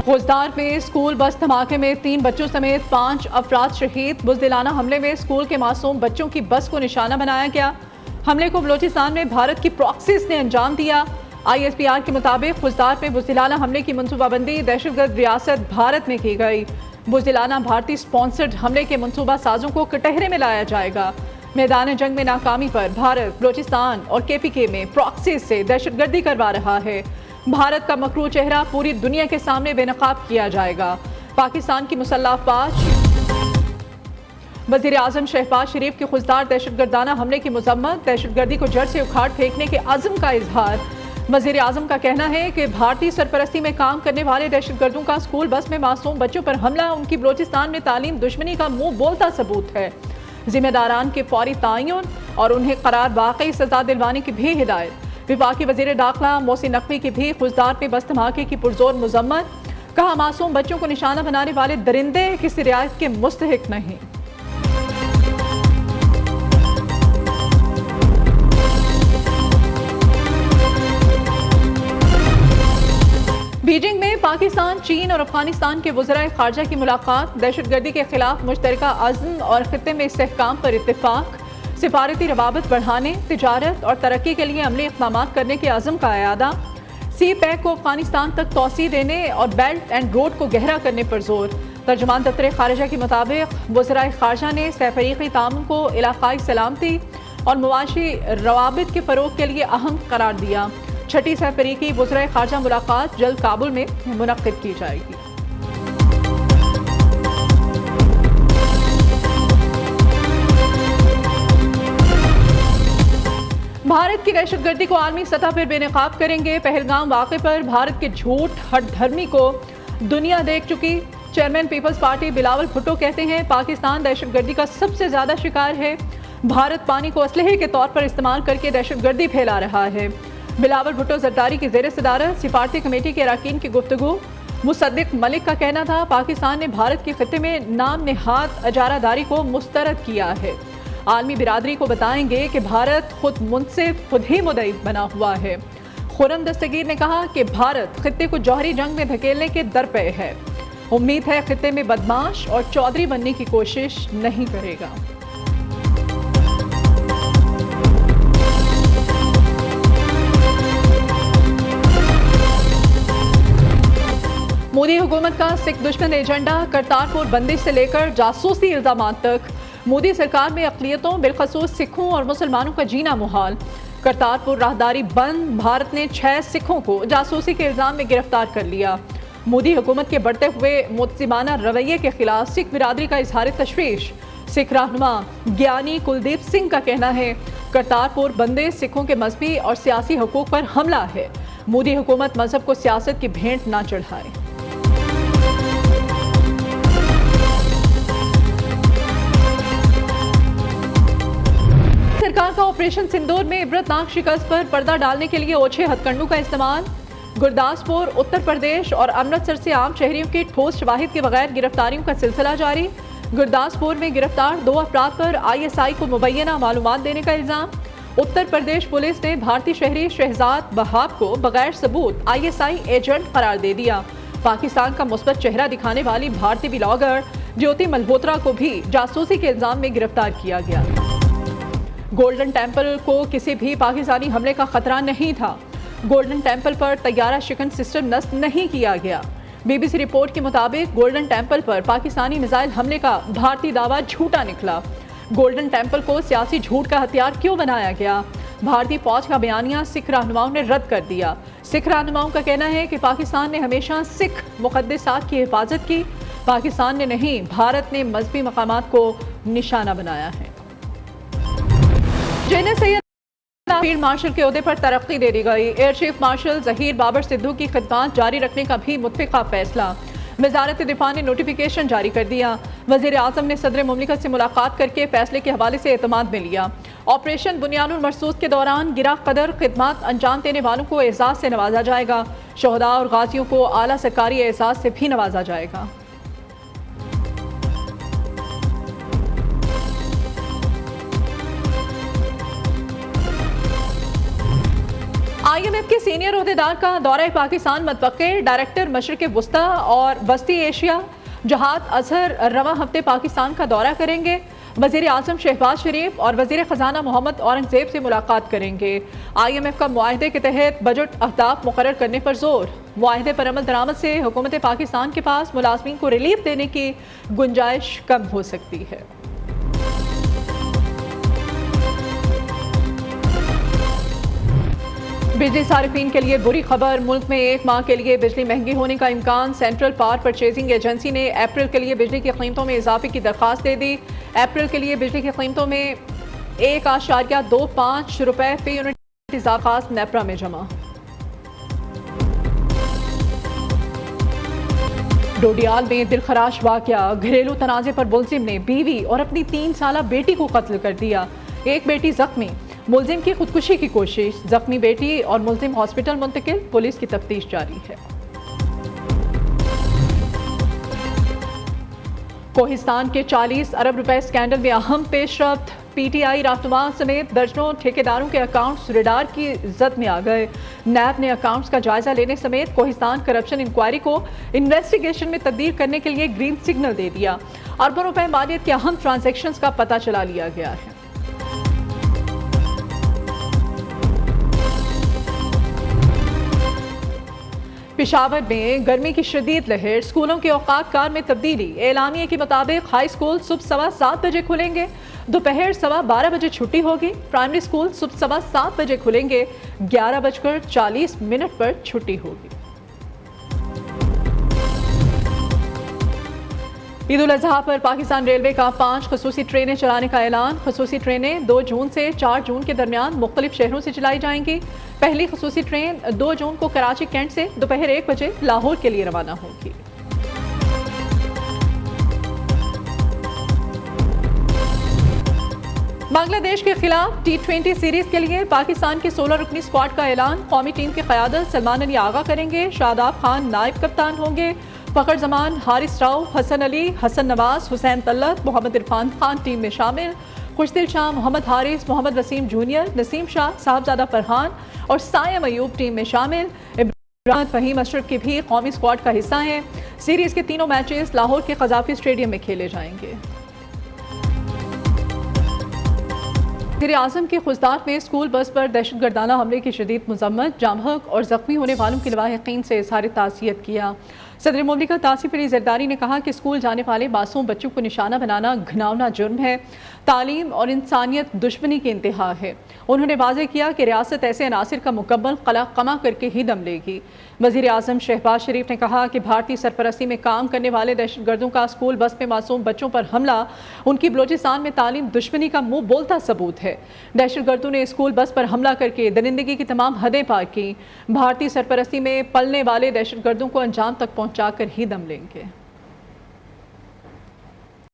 गुजदार में school bus धमाके में 3 बच्चों समेत 5 अफराद शहीद। बुज़दिलाना हमले में स्कूल के मासूम बच्चों की बस को निशाना बनाया गया। हमले को बलोचिस्तान में भारत की प्रॉक्सीज ने अंजाम दिया। ISPR के मुताबिक गुजदार में बुज़दिलाना हमले की मनसूबाबंदी दहशतगर्द रियासत भारत में की गई। बुज़दिलाना भारतीय स्पॉन्सर्ड हमले के मनसूबा साजों को कटहरे में लाया जाएगा। मैदान जंग में नाकामी पर भारत बलोचिस्तान और KPK में प्रॉक्सीज से दहशतगर्दी करवा रहा है। भारत का मकरू चेहरा पूरी दुनिया के सामने बेनकाब किया जाएगा। पाकिस्तान की मुसल्लह अफवाज। वज़ीर आज़म शहबाज शरीफ के खुजदार दहशतगर्दाना हमले की मजम्मत, दहशतगर्दी को जड़ से उखाड़ फेंकने के अज़्म का इजहार। वज़ीर आज़म का कहना है कि भारतीय सरपरस्ती में काम करने वाले दहशतगर्दों का स्कूल बस में मासूम बच्चों पर हमला उनकी बलोचिस्तान में तालीम दुश्मनी का मुंह बोलता सबूत है। जिम्मेदारान के फौरी तयन और उन्हें करार वाकई सजा दिलवाने की भी हिदायत। विफाकी वज़ीर दाखिला मोहसिन नकवी की भी खुजदार में बस धमाके की पुरजोर मजम्मत। कहा, मासूम बच्चों को निशाना बनाने वाले दरिंदे किसी रियायत के मुस्तहिक नहीं। बीजिंग में पाकिस्तान, चीन और अफगानिस्तान के वज़राए ख़ारजा की मुलाकात। दहशतगर्दी के खिलाफ मुश्तरका अज़्म और खित्ते में इस्तेहकाम पर इत्तेफाक। सिफारती रवाबत बढ़ाने, तिजारत और तरक्की के लिए अमली इक़दाम करने के अज़्म का अयादा। CPEC को अफगानिस्तान तक तोसी देने और बेल्ट एंड रोड को गहरा करने पर जोर। तर्जुमान दफ्तर ख़ारजा के मुताबिक वज़राए ख़ारजा ने सहफ़रीक़ी ताउन को इलाक़ाई सलामती और मुआशी रवाबित के फ़रोग़ के लिए अहम करार दिया। छठी सहफ़रीक़ी वज़राए ख़ारजा मुलाकात जल्द काबुल में मुनक़्क़िद की जाएगी। भारत की दहशतगर्दी को आलमी सतह पर बेनकाब करेंगे। पहलगाम वाक़े पर भारत के झूठ हठधर्मी को दुनिया देख चुकी। Chairman People's Party Bilawal Bhutto कहते हैं, पाकिस्तान दहशतगर्दी का सबसे ज़्यादा शिकार है। भारत पानी को असलहे के तौर पर इस्तेमाल करके दहशतगर्दी फैला रहा है। बिलावल भुट्टो ज़रदारी की ज़ेर सदारत सिफारती कमेटी के अरकान की गुफ्तगू। मुसद्दिक मलिक का कहना था, पाकिस्तान ने भारत के खित्ते में नाम नेहाद अजारादारी को मुस्तरद किया है। आलमी बिरादरी को बताएंगे कि भारत खुद मुनसिफ, खुद ही मुदई बना हुआ है। खुर्रम दस्तगीर ने कहा कि भारत खित्ते को जौहरी जंग में धकेलने के दर पे है। उम्मीद है खित्ते में बदमाश और चौधरी बनने की कोशिश नहीं करेगा। मोदी हुकूमत का सिख दुश्मन एजेंडा, करतारपुर बंदिश से लेकर जासूसी इल्जाम तक। मोदी सरकार में अक़लियतों बिलखसूस सिखों और मुसलमानों का जीना मुहाल। करतारपुर राहदारी बंद, भारत ने 6 सिखों को जासूसी के इल्ज़ाम में गिरफ्तार कर लिया। मोदी हुकूमत के बढ़ते हुए मुतज़िमाना रवैये के खिलाफ सिख बिरादरी का इजहार तशवीश। सिख रहनुमा ज्ञानी कुलदीप सिंह का कहना है, करतारपुर बंदिश सिखों के मजहबी और सियासी हकूक़ पर हमला है। मोदी हुकूमत मजहब को सियासत की भेंट ना चढ़ाए। सरकार का ऑपरेशन सिंदूर में इबरतनाक शिकस्त पर पर्दा डालने के लिए ओछे हथकंडों का इस्तेमाल। गुरदासपुर, उत्तर प्रदेश और अमृतसर से आम शहरियों के ठोस शवाहिद के बगैर गिरफ्तारियों का सिलसिला जारी। गुरदासपुर में गिरफ्तार 2 अफराद पर ISI को मुबैना मालूमात देने का इल्ज़ाम। उत्तर प्रदेश पुलिस ने भारतीय शहरी शहजाद बहाब को बगैर सबूत ISI एजेंट करार दे दिया। पाकिस्तान का मुस्बत चेहरा दिखाने वाली भारतीय ब्लॉगर ज्योति मल्होत्रा को भी जासूसी के इल्ज़ाम में गिरफ्तार किया गया। गोल्डन टेम्पल को किसी भी पाकिस्तानी हमले का खतरा नहीं था। गोल्डन टेम्पल पर तैयारा शिकन सिस्टम नस्ब नहीं किया गया। BBC रिपोर्ट के मुताबिक गोल्डन टेम्पल पर पाकिस्तानी मिसाइल हमले का भारतीय दावा झूठा निकला। गोल्डन टेम्पल को सियासी झूठ का हथियार क्यों बनाया गया? भारतीय फौज का बयानिया सिख रहनुमाओं ने रद्द कर दिया। सिख रहनुमाओं का कहना है कि पाकिस्तान ने हमेशा सिख मुक़द्दसात की हिफाजत की। पाकिस्तान ने नहीं, भारत ने मजहबी मकामात को निशाना बनाया है। JN सैयद फील्ड मार्शल के ओहदे पर तरक्की दे दी गई। Air chief marshal Zaheer Babar Sidhu की खिदमत जारी रखने का भी मुत्फिका फैसला। वज़ारत दिफा ने नोटिफिकेशन जारी कर दिया। वज़ीर आज़म ने सदर मुमलिकत से मुलाकात करके फैसले के हवाले से एतमाद में लिया। ऑपरेशन बुनियानुल मरसूस के दौरान गिरा कदर खिदमत अंजाम देने वालों को एजाज़ से नवाजा जाएगा। शहदा और गाजियों को आला सरकारी एजाज़ से भी नवाजा जाएगा। IMF के सीनियर ओहदेदार का दौरा पाकिस्तान मतवक्के। डायरेक्टर मशरिक़ वस्ता और वस्ती एशिया जहाद अजहर रवां हफ्ते पाकिस्तान का दौरा करेंगे। वज़ीर आज़म शहबाज शरीफ और वज़ीर ख़जाना मोहम्मद औरंगज़ेब से मुलाकात करेंगे। IMF का मुआहदे के तहत बजट अहदाफ मुकर्रर करने पर जोर। मुआहदे पर अमल दरामद से हुकूमत पाकिस्तान के पास मुलाजमीन को रिलीफ देने की गुंजाइश कम हो सकती है। बिजली सारिफीन के लिए बुरी खबर। मुल्क में एक माह के लिए बिजली महंगी होने का इम्कान। सेंट्रल पावर परचेजिंग एजेंसी ने अप्रैल के लिए बिजली की कीमतों में इजाफे की दरख्वास्त दे दी। अप्रैल के लिए बिजली की कीमतों में 1.25 रुपए फी यूनिट इजाफा नेपरा में जमा। डोडियाल में दिलखराश वाकया। घरेलू तनाज़े पर मुलजिम ने बीवी और अपनी 3 साला बेटी को कत्ल कर दिया। एक बेटी जख्मी। मुलजिम की खुदकुशी की कोशिश। जख्मी बेटी और मुलजिम हॉस्पिटल मुंतकिल। पुलिस की तफ्तीश जारी है। कोहिस्तान के 40 अरब रुपए स्कैंडल में अहम पेशरफ्त। PTI रहनुमा समेत दर्जनों ठेकेदारों के अकाउंट्स रडार की जद में आ गए। नैब ने अकाउंट्स का जायजा लेने समेत कोहिस्तान करप्शन इंक्वायरी को इन्वेस्टिगेशन में तब्दील करने के लिए ग्रीन सिग्नल दे दिया। अरबों रुपए मालियत के अहम ट्रांजैक्शंस का पता चला लिया गया है। पेशावर में गर्मी की शदीद लहर। स्कूलों के औकात कार में तब्दीली। एलामिया के मुताबिक हाई स्कूल सुबह 7:15 बजे खुलेंगे। दोपहर 12:15 बजे छुट्टी होगी। प्राइमरी स्कूल सुबह 7:15 बजे खुलेंगे। 11:40 पर छुट्टी होगी। ईद उल अजहा पर पाकिस्तान रेलवे का 5 खसूसी ट्रेनें चलाने का ऐलान। खसूसी ट्रेनें 2 जून से 4 जून के दरमियान मुख्तलिफ शहरों से चलाई जाएंगी। पहली खसूसी ट्रेन 2 जून को कराची कैंट से दोपहर 1 बजे लाहौर के लिए रवाना होगी। बांग्लादेश के खिलाफ T20 सीरीज के लिए पाकिस्तान के 16 रुकनी स्क्वाड का ऐलान। कौमी टीम की क़यादत सलमान अली आगा करेंगे। शादाब खान नायब कप्तान होंगे। फ़खर जमान, हारिस राव, हसन अली, हसन नवाज, हुसैन तल्लत, मोहम्मद इरफान खान टीम में शामिल। खुशदिल शाह, मोहम्मद हारिस, मोहम्मद वसीम जूनियर, नसीम शाह, साहबजादा फरहान और सायम अयूब टीम में शामिल। इब्राहिम फहीम अशरफ के भी कौमी स्क्वाड का हिस्सा हैं। सीरीज़ के तीनों मैचेस लाहौर के क़ज़ाफ़ी स्टेडियम में खेले जाएंगे। वज़ीर आज़म की खुजदात में स्कूल बस पर दहशतगर्दाना हमले की शदीद मज़म्मत। जामहक और ज़ख्मी होने वालों के लवाहिकीन से इज़हार ताज़ियत किया। सदर मुमलिकत आसिफ अली ज़रदारी ने कहा कि स्कूल जाने वाले मासूम बच्चों को निशाना बनाना घिनौना जुर्म है। तालीम और इंसानियत दुश्मनी की इंतहा है। उन्होंने वाज़ेह किया कि रियासत ऐसे अनासिर का मुकम्मल कमा करके ही दम लेगी। वज़ीर आज़म शहबाज शरीफ ने कहा कि भारतीय सरपरस्ती में काम करने वाले दहशतगर्दों का स्कूल बस में मासूम बच्चों पर हमला उनकी बलोचिस्तान में तालीम दुश्मनी का मुंह बोलता सबूत है। दहशतगर्दों ने स्कूल बस पर हमला करके दरिंदगी की तमाम हदें पार की। भारतीय सरपरस्ती में पलने वाले दहशतगर्दों को अंजाम तक पहुँचा कर ही दम लेंगे।